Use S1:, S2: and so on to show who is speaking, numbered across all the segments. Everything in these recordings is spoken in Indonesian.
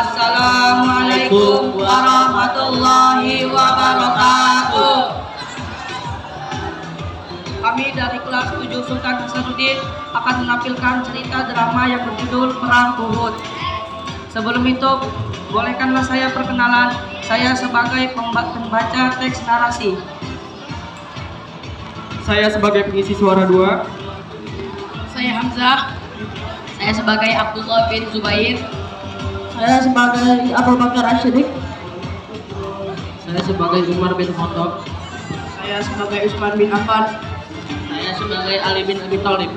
S1: Assalamualaikum warahmatullahi wabarakatuh. Kami dari kelas 7 Sultan Hasanuddin akan menampilkan cerita drama yang berjudul Perang Uhud. Sebelum itu, bolehkanlah saya perkenalan. Saya sebagai pembaca teks narasi.
S2: Saya sebagai pengisi suara 2.
S3: Saya Hamzah. Saya sebagai Abdullah bin Zubair.
S4: Saya sebagai Abu Bakar Ashidik.
S2: Saya sebagai Umar bin Khattab.
S4: Saya sebagai Utsman bin Affan.
S3: Saya sebagai Ali bin Abi Thalib.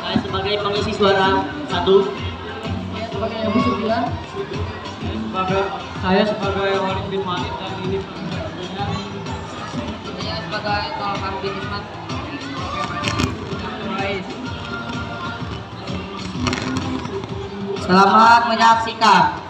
S3: Saya sebagai pengisi suara 1.
S4: Saya sebagai Abu Sufyan.
S2: Saya sebagai Walid bin Walid dan ini
S3: Saya sebagai Tolham bin Ismat.
S1: Selamat menyaksikan.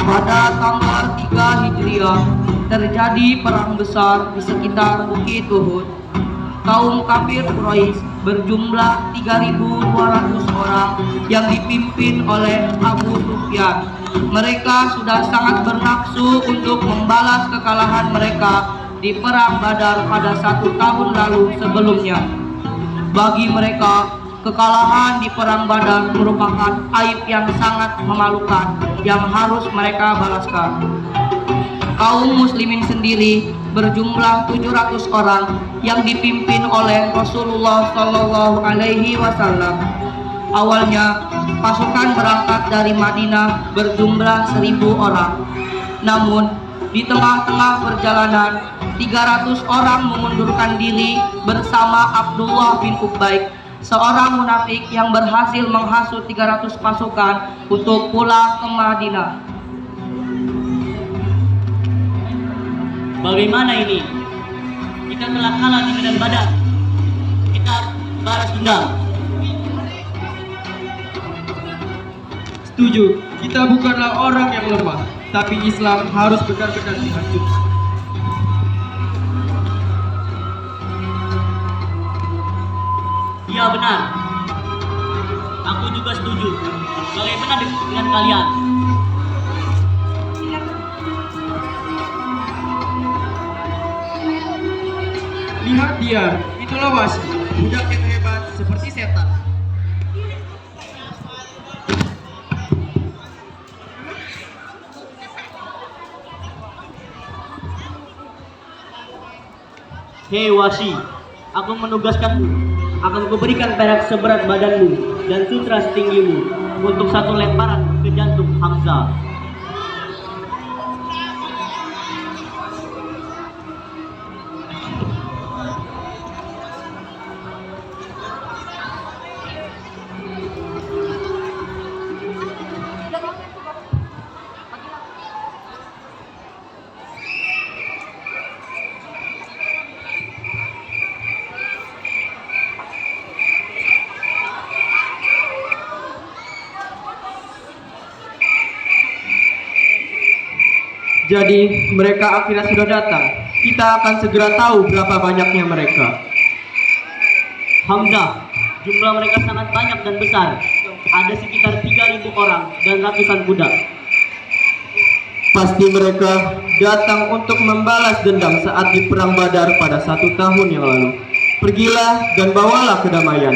S1: Pada tanggal 3 Hijriah terjadi perang besar di sekitar Bukit Uhud. Kaum kafir Quraisy berjumlah 3.200 orang yang dipimpin oleh Abu Sufyan. Mereka sudah sangat bernafsu untuk membalas kekalahan mereka di perang Badar pada 1 tahun lalu sebelumnya. Bagi mereka, kekalahan di perang Badar merupakan aib yang sangat memalukan yang harus mereka balaskan. Kaum muslimin sendiri berjumlah 700 orang yang dipimpin oleh Rasulullah Shallallahu Alaihi Wasallam. Awalnya pasukan berangkat dari Madinah berjumlah 1.000 orang. Namun di tengah-tengah perjalanan 300 orang mengundurkan diri bersama Abdullah bin Ubay, seorang munafik yang berhasil menghasut 300 pasukan untuk pulang ke Madinah.
S3: Bagaimana ini? Kita telah kalah di medan Badar. Kita balas dendam.
S2: setuju. Kita bukanlah orang yang lemah, tapi Islam harus benar-benar dihancurkan.
S3: Iya benar. Aku juga setuju. Bagaimana dengan kalian?
S2: Lihat dia, itulah Wasi, budak yang hebat seperti setan.
S3: Hei Wasi, aku menugaskanmu. Akan kuberikan perak seberat badanmu dan sutra setinggimu untuk 1 lemparan ke jantung Hamzah.
S2: Jadi mereka akhirnya sudah datang. Kita akan segera tahu berapa banyaknya mereka.
S3: Hamzah, jumlah mereka sangat banyak dan besar. Ada sekitar 3.000 orang dan ratusan kuda.
S2: Pasti mereka datang untuk membalas dendam saat di perang Badar pada 1 tahun yang lalu. Pergilah dan bawalah kedamaian.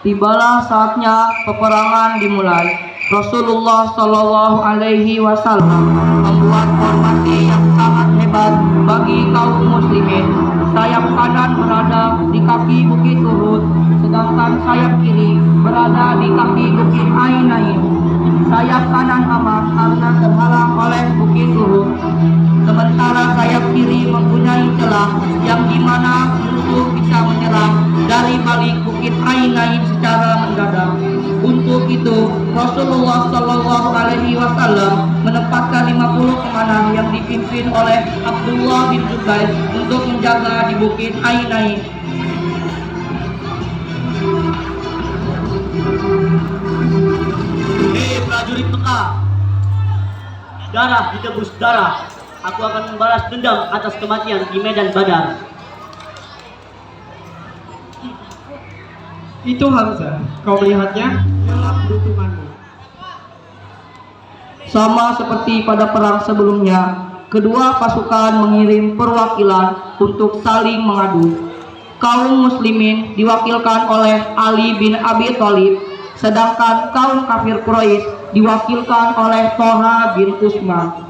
S1: Tibalah saatnya peperangan dimulai. Rasulullah Shallallahu Alaihi Wasallam membuat formasi yang sangat hebat tempat bagi kaum muslimin. Sayap kanan berada di kaki Bukit Uhud, sedangkan sayap kiri berada di kaki Bukit Ainain. Sayap kanan aman karena terhalang oleh Bukit Uhud, sementara sayap kiri mempunyai celah yang dimana musuh bisa menyerang dari balik Bukit Ainain secara mendadak. Untuk itu Rasulullah Shallallahu Alaihi Wasallam menempatkan 50 pemanah yang dipimpin oleh Abdullah bin Zubair untuk menjaga di Bukit Ainain.
S3: Hei prajurit Mekah, darah ditebus darah. Aku akan membalas dendam atas kematian di medan Badar.
S2: Itu Hamzah, kau melihatnya dalam dukunganmu.
S1: Sama seperti pada perang sebelumnya, kedua pasukan mengirim perwakilan untuk saling mengadu. Kaum muslimin diwakilkan oleh Ali bin Abi Thalib, sedangkan kaum kafir Quraisy diwakilkan oleh Thalha bin Utsman.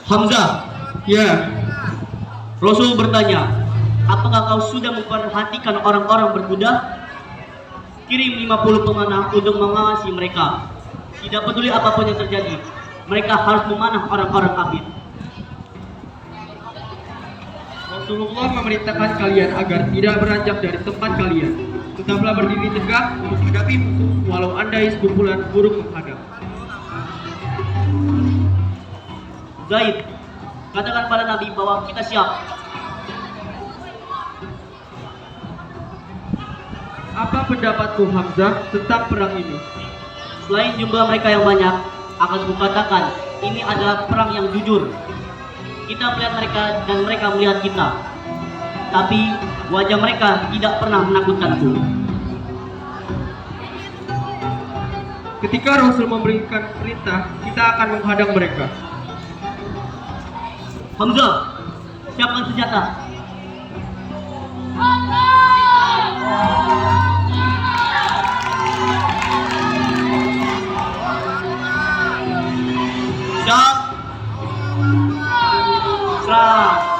S3: Hamzah,
S2: Ya,
S3: Rasul bertanya, apakah kau sudah memperhatikan orang-orang berkuda? Kirim 50 pemanah untuk mengawasi mereka. Tidak peduli apapun yang terjadi, mereka harus memanah orang-orang kafir.
S2: Rasulullah memerintahkan kalian agar tidak beranjak dari tempat kalian. Tetaplah berdiri tegak untuk menghadapi musuh walau andai sekumpulan burung menghadap.
S3: Zaid, katakan pada Nabi bahwa kita siap.
S2: Apa pendapatmu Hamzah tentang perang ini?
S3: Selain jumlah mereka yang banyak, akan kukatakan ini adalah perang yang jujur. Kita melihat mereka dan mereka melihat kita. Tapi wajah mereka tidak pernah menakutkanku.
S2: Ketika Rasul memberikan perintah, kita akan menghadang mereka.
S3: Hamzah, siapkan senjata. Siap. Serang.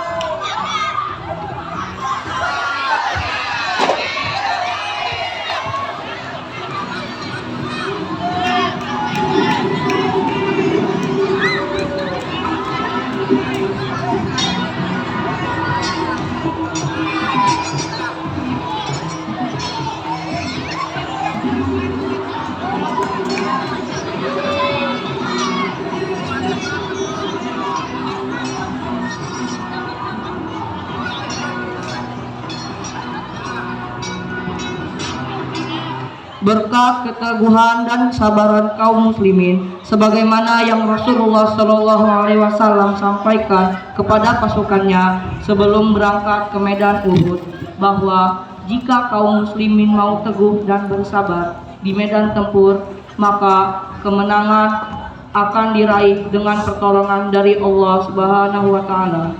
S1: Berkat keteguhan dan kesabaran kaum muslimin, sebagaimana yang Rasulullah Shallallahu Alaihi Wasallam sampaikan kepada pasukannya sebelum berangkat ke medan Uhud, bahwa jika kaum muslimin mau teguh dan bersabar di medan tempur, maka kemenangan akan diraih dengan pertolongan dari Allah Subhanahu wa Ta'ala.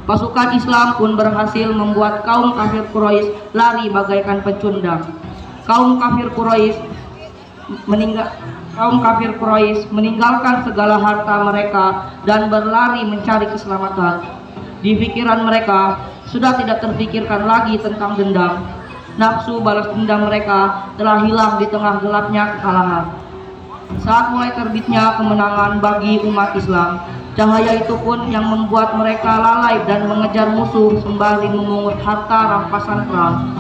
S1: Pasukan Islam pun berhasil membuat kaum kafir Quraisy lari bagaikan pecundang. Kaum kafir Quraisy meninggalkan segala harta mereka dan berlari mencari keselamatan. Di pikiran mereka sudah tidak terpikirkan lagi tentang dendam. Nafsu balas dendam mereka telah hilang di tengah gelapnya kekalahan. Saat mulai terbitnya kemenangan bagi umat Islam, cahaya itu pun yang membuat mereka lalai dan mengejar musuh sembari memungut harta rampasan perang.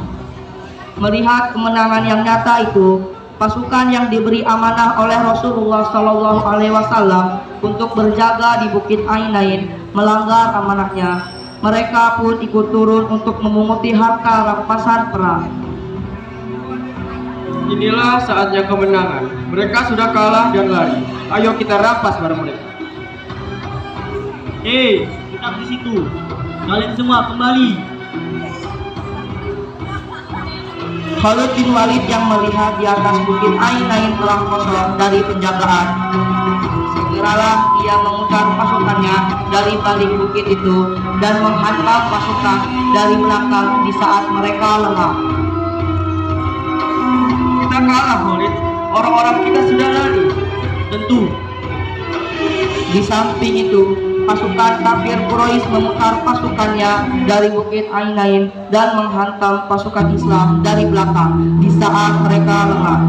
S1: Melihat kemenangan yang nyata itu, pasukan yang diberi amanah oleh Rasulullah SAW untuk berjaga di Bukit Ainain melanggar amanahnya. Mereka pun ikut turun untuk memunguti harta rampasan perang.
S2: Inilah saatnya kemenangan. Mereka sudah kalah dan lari. Ayo kita rampas barang mereka.
S3: Hei, tetap di situ. Kalian semua kembali.
S1: Khalid bin Walid yang melihat di atas Bukit Ainain telah kosong dari penjagaan, segeralah ia memutar pasukannya dari balik bukit itu dan menghantam pasukan dari belakang di saat mereka lengah.
S2: Kita kalah, Khalid. Orang-orang kita sudah lari.
S3: Tentu.
S1: Di samping itu, pasukan kafir Quraisy memutar pasukannya dari Bukit Ainain dan menghantam pasukan Islam dari belakang di saat mereka lengah.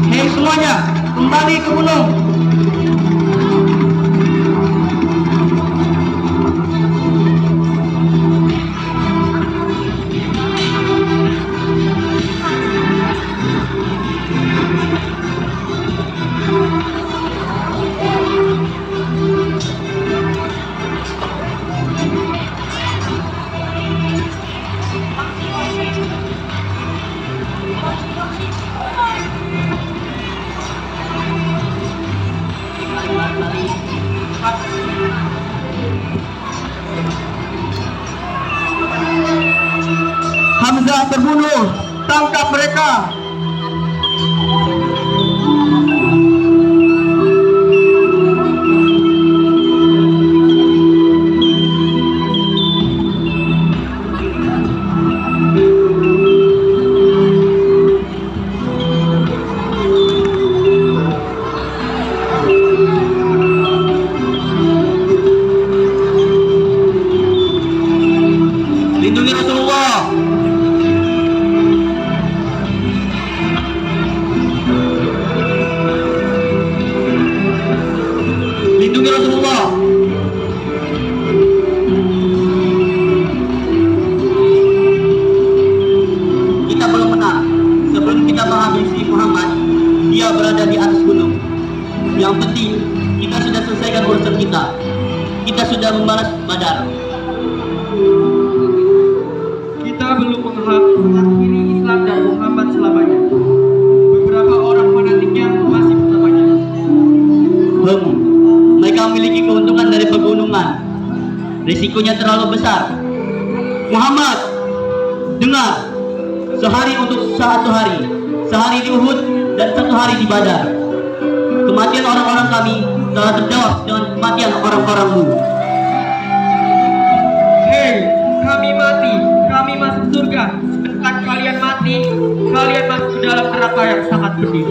S1: Hei semuanya, kembali ke gunung. Hamzah terbunuh, tangkap mereka.
S3: Lindungi Rasulullah. Lindungi Rasulullah. Kita belum menang. Sebelum kita menghabisi Muhammad, dia berada di atas gunung. Yang penting, kita sudah selesaikan urusan kita. Kita sudah membalas Badar.
S2: Kita belum mengakhiri Islam dan Muhammad selamanya. Beberapa orang fanatiknya masih bersamanya.
S3: Mereka memiliki keuntungan dari pegunungan. Risikonya terlalu besar. Muhammad, dengar. Sehari untuk satu hari. Sehari di Uhud dan satu hari di Badar. Kematian orang-orang kami telah terjawab dengan kematian orang-orangmu.
S2: Hei, kami mati. Kami masuk surga. Sedangkan kalian mati, kalian masuk ke dalam neraka yang sangat pedih.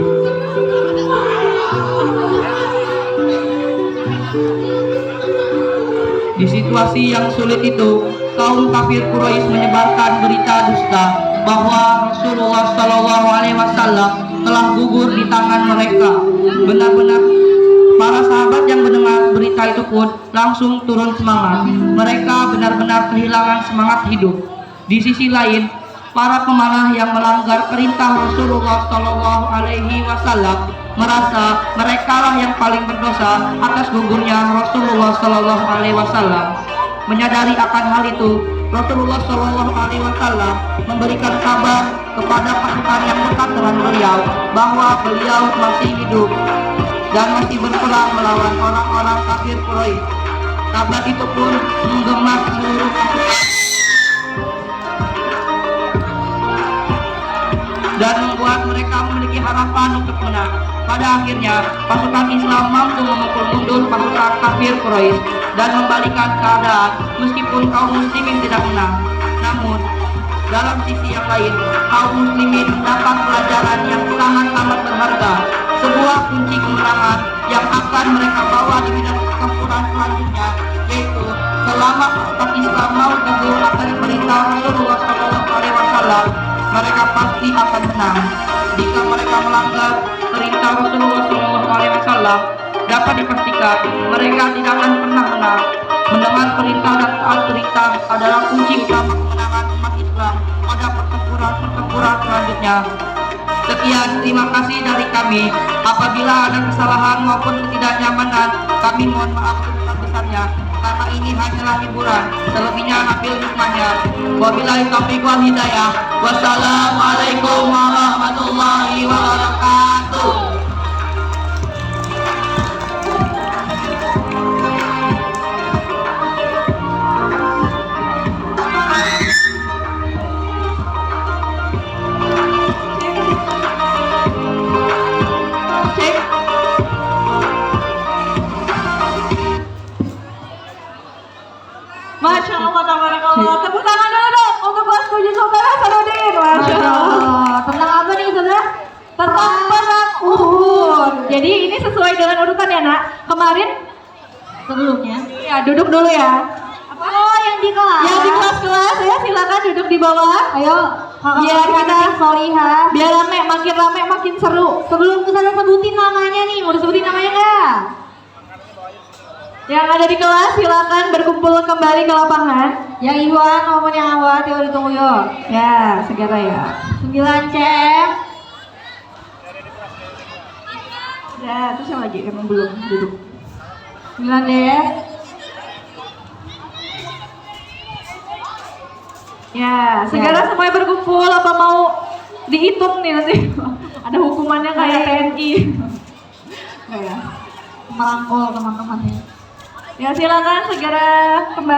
S1: Di situasi yang sulit itu, kaum kafir Quraisy menyebarkan berita dusta bahwa Rasulullah SAW telah gugur di tangan mereka. Benar-benar para sahabat yang mendengar berita itu pun langsung turun semangat. Mereka benar-benar kehilangan semangat hidup. Di sisi lain, para pemanah yang melanggar perintah Rasulullah SAW merasa merekalah yang paling berdosa atas gugurnya Rasulullah SAW. Menyadari akan hal itu, Rasulullah SAW memberikan kabar kepada pasukan yang dekat dengan beliau bahwa beliau masih hidup dan masih berperang melawan orang-orang kafir Quraisy. Kabar itu pun menggema seluruh dan membuat mereka memiliki harapan untuk menang. Pada akhirnya, pasukan Islam mampu memukul mundur pasukan kafir Quraisy dan membalikan keadaan meskipun kaum muslimin tidak menang. Namun, dalam sisi yang lain, kaum muslimin mendapat pelajaran yang sangat-sangat berharga, sebuah kunci kemenangan yang akan mereka bawa di bidang pertempuran selanjutnya, yaitu selama umat Islam mau teguh akan perintah Rasulullah SAW, mereka pasti akan menang. Jika mereka melanggar perintah Rasulullah SAW, dapat dipastikan mereka tidak akan pernah menang. Mendengar perintah dan taat perintah adalah kunci utama kemenangan umat Islam pada pertempuran selanjutnya. Sekian, terima kasih dari kami. Apabila ada kesalahan maupun ketidaknyamanan, kami mohon maaf sebesar-besarnya, karena ini hanyalah hiburan. Selebihnya ambil hikmahnya. Wabillahi taufiq wal hidayah. Wassalamualaikum warahmatullahi wabarakatuh.
S5: Masya Allah, tabarakallah. Tepuk tangan dulu dong untuk kelas 7 saudara Sarudin. Masya Allah. Tentang apa nih saudara? Tentang perang Uhud. Jadi ini sesuai dengan urutan ya nak. Kemarin sebelumnya. Ya duduk dulu ya. Apa? Oh yang di kelas. Yang di kelas ya silakan duduk di bawah. Ayo. Biar kita solihah. Biar rame, makin seru. Sebelum kita sebutin namanya nih, mau disebutin namanya nggak? Yang ada di kelas silakan berkumpul kembali ke lapangan. Yang ibuan maupun yang awat yuk ditunggu yuk. Ya segera ya. 9 CM. Udah terus yang lagi emang belum duduk. 9 deh. Ya segera semuanya berkumpul. Apa mau dihitung nih nanti? Ada hukumannya kayak TNI. Ya. Merangkul teman-temannya. Ya silakan segera kembali.